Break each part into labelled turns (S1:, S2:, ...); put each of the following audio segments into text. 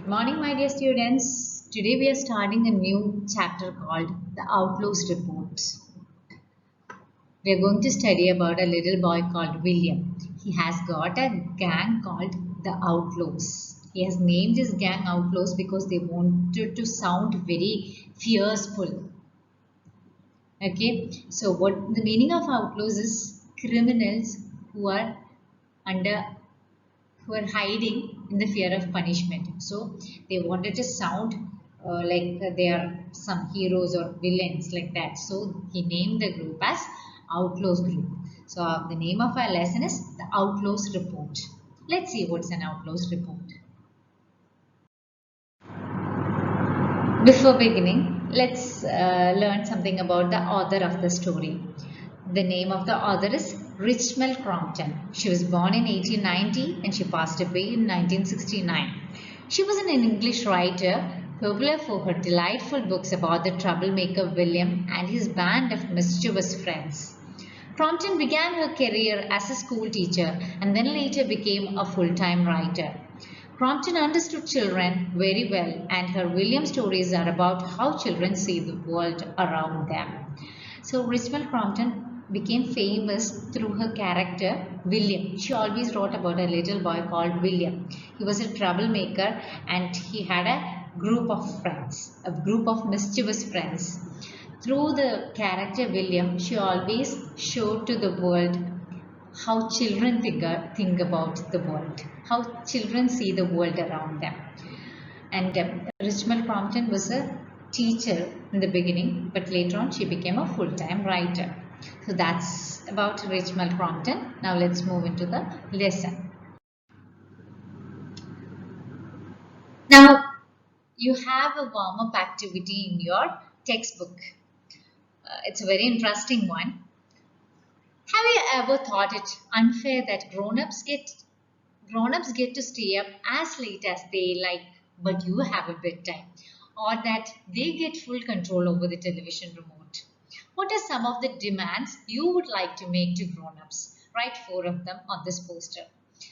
S1: Morning, my dear students. Today we are starting a new chapter called The Outlaws Report. We are going to study about a little boy called William. He has got a gang called the Outlaws. He has named his gang Outlaws because they wanted to sound very fearful. Okay, so what the meaning of outlaws is criminals who are under who are hiding in the fear of punishment. So they wanted to sound like they are some heroes or villains like that. So he named the group as Outlaws Group. So the name of our lesson is the Outlaws Report. Let's see what's an Outlaws Report. Before beginning, let's learn something about the author of the story. The name of the author is Richmel Crompton. She was born in 1890 and she passed away in 1969. She was an English writer, popular for her delightful books about the troublemaker William and his band of mischievous friends. Crompton began her career as a school teacher and then later became a full-time writer. Crompton understood children very well, and her William stories are about how children see the world around them. So Richmel Crompton became famous through her character William. She always wrote about a little boy called William. He was a troublemaker and he had a group of friends, a group of mischievous friends. Through the character William, she always showed to the world how children think about the world, how children see the world around them. And Richmel Crompton was a teacher in the beginning, but later on she became a full-time writer. So that's about Richmel Crompton. Now let's move into the lesson. Now you have a warm-up activity in your textbook. It's a very interesting one. Have you ever thought it unfair that grown-ups get to stay up as late as they like, but you have a bedtime, or that they get full control over the television remote? What are some of the demands you would like to make to grown-ups? Write 4 of them on this poster.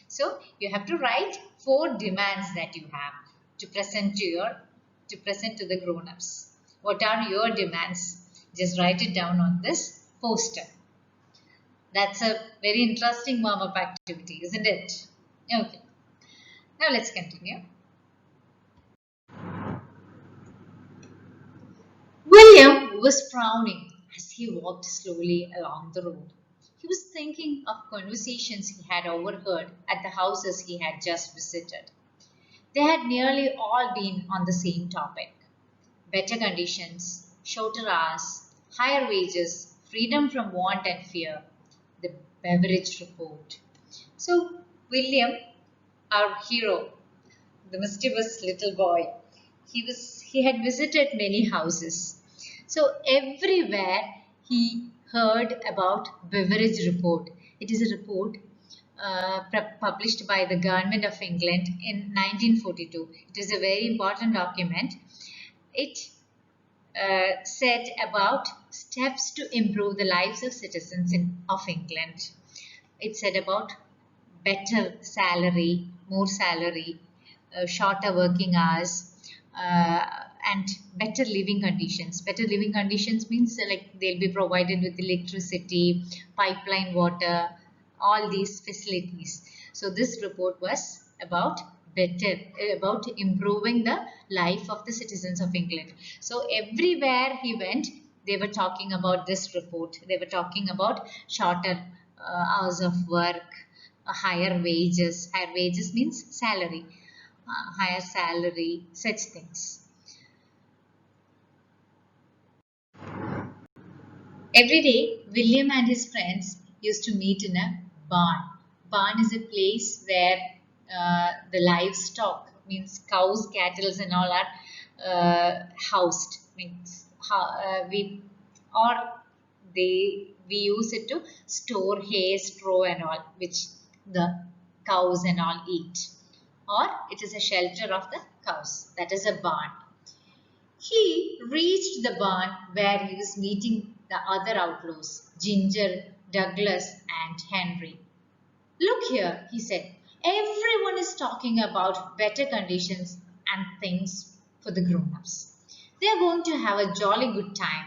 S1: So you have to write 4 demands that you have to present to the grown-ups. What are your demands? Just write it down on this poster. That's a very interesting warm-up activity, isn't it? Okay. Now let's continue. William was frowning as he walked slowly along the road. He was thinking of conversations he had overheard at the houses he had just visited. They had nearly all been on the same topic: better conditions, shorter hours, higher wages, freedom from want and fear, the Beveridge report. So, William, our hero, the mischievous little boy, he had visited many houses. So everywhere he heard about Beveridge report. It is a report published by the government of England in 1942. It is a very important document. It said about steps to improve the lives of citizens of England. It said about better salary, more salary, shorter working hours, and better living conditions. Better living conditions means like they'll be provided with electricity, pipeline water, all these facilities. So this report was about about improving the life of the citizens of England. So everywhere he went, they were talking about this report. They were talking about shorter hours of work, higher wages. Higher wages means salary, higher salary, such things. Every day, William and his friends used to meet in a barn. Barn is a place where the livestock, means cows, cattle, and all are housed. Means or we use it to store hay, straw, and all, which the cows and all eat. Or it is a shelter of the cows. That is a barn. He reached the barn where he was meeting the other outlaws, Ginger, Douglas, and Henry. "Look here," he said. "Everyone is talking about better conditions and things for the grown-ups. They are going to have a jolly good time.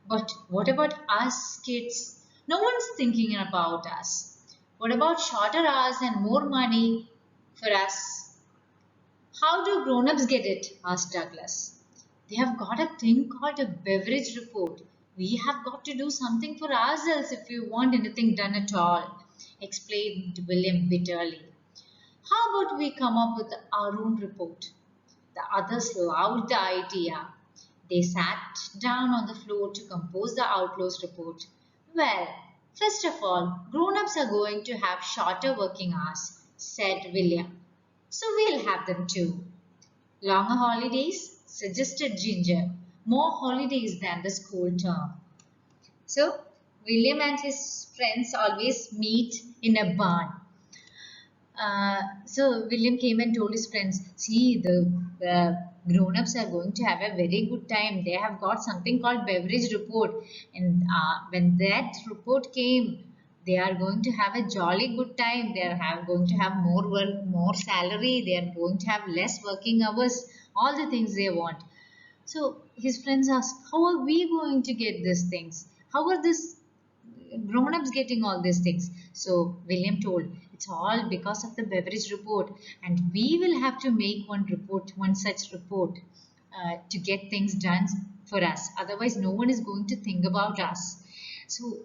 S1: But what about us kids? No one's thinking about us. What about shorter hours and more money for us? How do grown-ups get it? Asked Douglas. They have got a thing called a Beveridge report. We have got to do something for ourselves if we want anything done at all, explained William bitterly. How about we come up with our own report? The others loved the idea. They sat down on the floor to compose the Outlaw's report. Well, first of all, grown-ups are going to have shorter working hours, said William. So we'll have them too. Longer holidays, suggested Ginger. More holidays than the school term. So, William and his friends always meet in a barn. So William came and told his friends, see, the grown-ups are going to have a very good time. They have got something called Beveridge report. And when that report came, they are going to have a jolly good time. They are going to have more work, more salary. They are going to have less working hours. All the things they want. So his friends asked, how are we going to get these things? How are these grown-ups getting all these things? So William told, it's all because of the Beveridge report, and we will have to make one such report to get things done for us. Otherwise, no one is going to think about us. So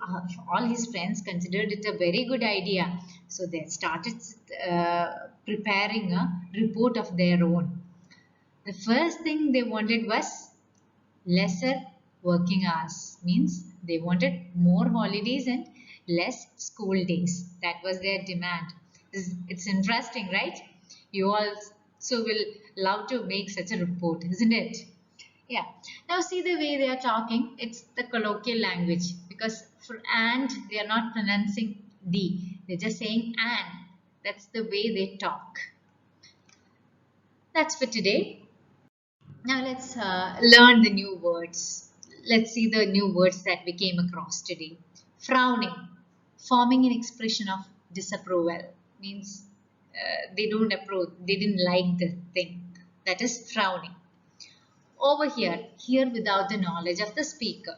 S1: all his friends considered it a very good idea. So they started preparing a report of their own. The first thing they wanted was lesser working hours, means they wanted more holidays and less school days. That was their demand. It's interesting, right? You also will love to make such a report, isn't it? Yeah. Now see the way they are talking. It's the colloquial language, because for and they are not pronouncing D. They're just saying and. That's the way they talk. That's for today. Now let's learn the new words. Let's see the new words that we came across today. Frowning, forming an expression of disapproval, means they don't approve, they didn't like the thing. That is frowning. Over here without the knowledge of the speaker.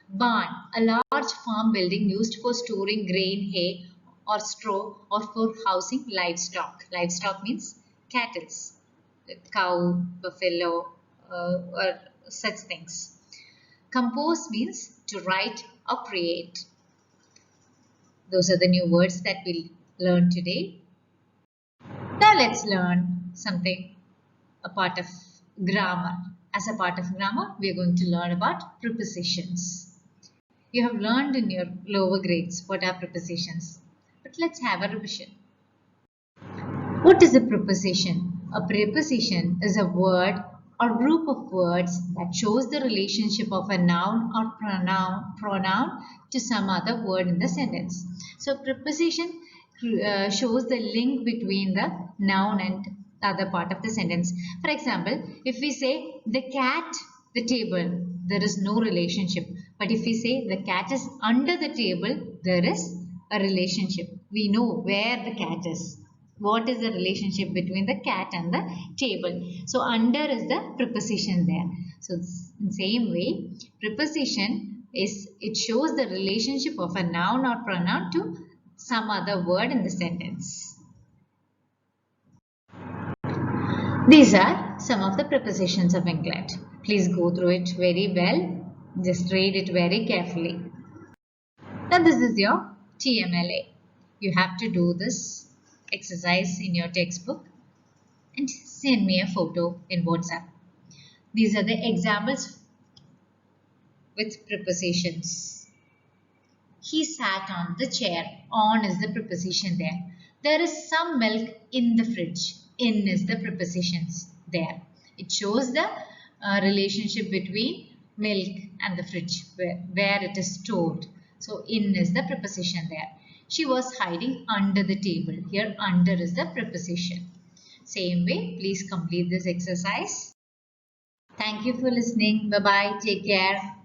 S1: Barn, a large farm building used for storing grain, hay, or straw, or for housing livestock. Livestock means cattle, cow, buffalo, or such things. Compose means to write or create. Those are the new words that we'll learn today. Now let's learn something, a part of grammar. As a part of grammar, we are going to learn about prepositions. You have learned in your lower grades what are prepositions. But let's have a revision. What is a preposition? A preposition is a word or group of words that shows the relationship of a noun or pronoun to some other word in the sentence. So preposition shows the link between the noun and the other part of the sentence. For example, if we say the cat, the table, there is no relationship. But if we say the cat is under the table, there is a relationship. We know where the cat is. What is the relationship between the cat and the table? So under is the preposition there. So in the same way, preposition is, it shows the relationship of a noun or pronoun to some other word in the sentence. These are some of the prepositions of England. Please go through it very well. Just read it very carefully. Now this is your TMLA. You have to do this exercise in your textbook and send me a photo in WhatsApp. These are the examples with prepositions. He sat on the chair. On is the preposition there. There is some milk in the fridge. In is the prepositions there. It shows the relationship between milk and the fridge where it is stored. So in is the preposition there. She was hiding under the table. Here under is the preposition. Same way, please complete this exercise. Thank you for listening. Bye-bye. Take care.